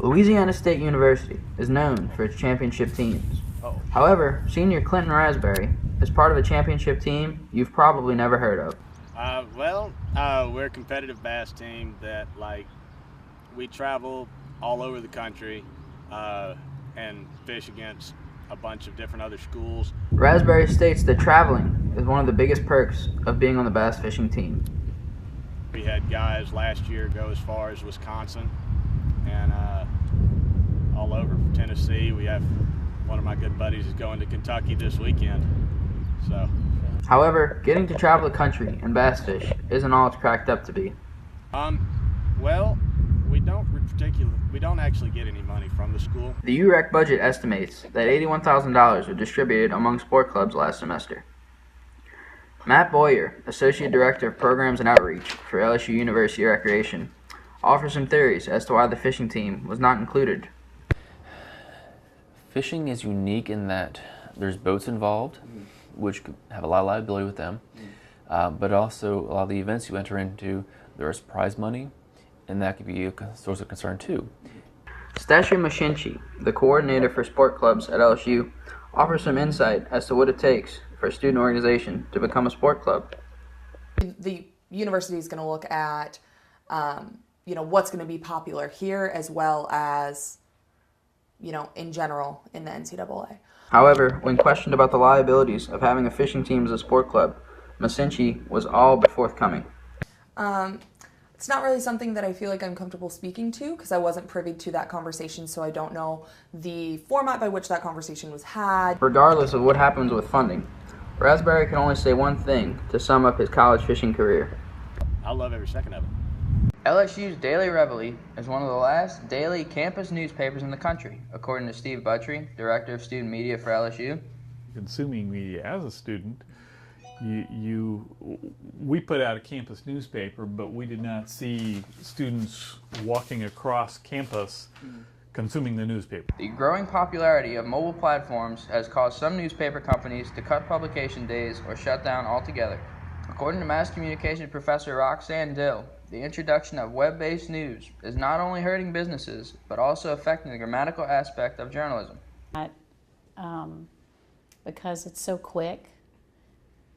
Louisiana State University is known for its championship teams. Oh. However, senior Clinton Raspberry is part of a championship team you've probably never heard of. We're a competitive bass team that, we travel all over the country and fish against a bunch of different other schools. Raspberry states that traveling is one of the biggest perks of being on the bass fishing team. We had guys last year go as far as Wisconsin and all over Tennessee. We have one of my good buddies is going to Kentucky this weekend. However, getting to travel the country and bass fish isn't all it's cracked up to be. We don't actually get any money from the school. The UREC budget estimates that $81,000 were distributed among sport clubs last semester. Matt Boyer, Associate Director of Programs and Outreach for LSU University Recreation, offers some theories as to why the fishing team was not included. Fishing is unique in that there's boats involved, which have a lot of liability with them, but also a lot of the events you enter into, there is prize money, and that could be a source of concern too. Stasha Mashinchi, the coordinator for sport clubs at LSU, offers some insight as to what it takes for a student organization to become a sport club. The university is going to look at, what's going to be popular here as well as, in general in the NCAA. However, when questioned about the liabilities of having a fishing team as a sport club, Mashinchi was all but forthcoming. It's not really something that I feel like I'm comfortable speaking to because I wasn't privy to that conversation, so I don't know the format by which that conversation was had. Regardless of what happens with funding, Raspberry can only say one thing to sum up his college fishing career. I love every second of it. LSU's Daily Reveille is one of the last daily campus newspapers in the country, according to Steve Buttrey, Director of Student Media for LSU. Consuming media as a student, we put out a campus newspaper, but we did not see students walking across campus consuming the newspaper. The growing popularity of mobile platforms has caused some newspaper companies to cut publication days or shut down altogether. According to mass communication professor Roxanne Dill, the introduction of web-based news is not only hurting businesses, but also affecting the grammatical aspect of journalism. Because it's so quick,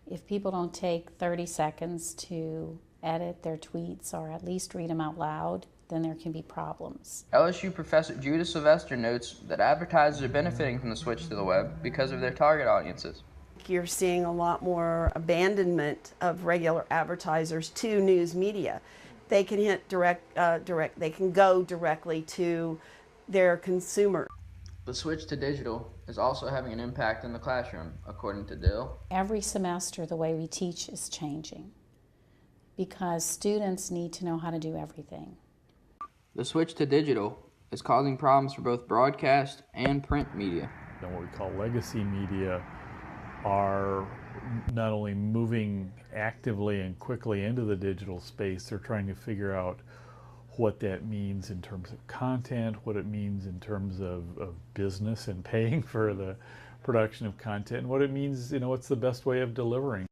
if people don't take 30 seconds to edit their tweets or at least read them out loud, then there can be problems. LSU professor Judah Sylvester notes that advertisers are benefiting from the switch to the web because of their target audiences. You're seeing a lot more abandonment of regular advertisers to news media. They can hit they can go directly to their consumer. The switch to digital is also having an impact in the classroom, according to Dill. Every semester, the way we teach is changing because students need to know how to do everything. The switch to digital is causing problems for both broadcast and print media. And what we call legacy media are not only moving actively and quickly into the digital space, they're trying to figure out what that means in terms of content, what it means in terms of business and paying for the production of content, and what it means, what's the best way of delivering.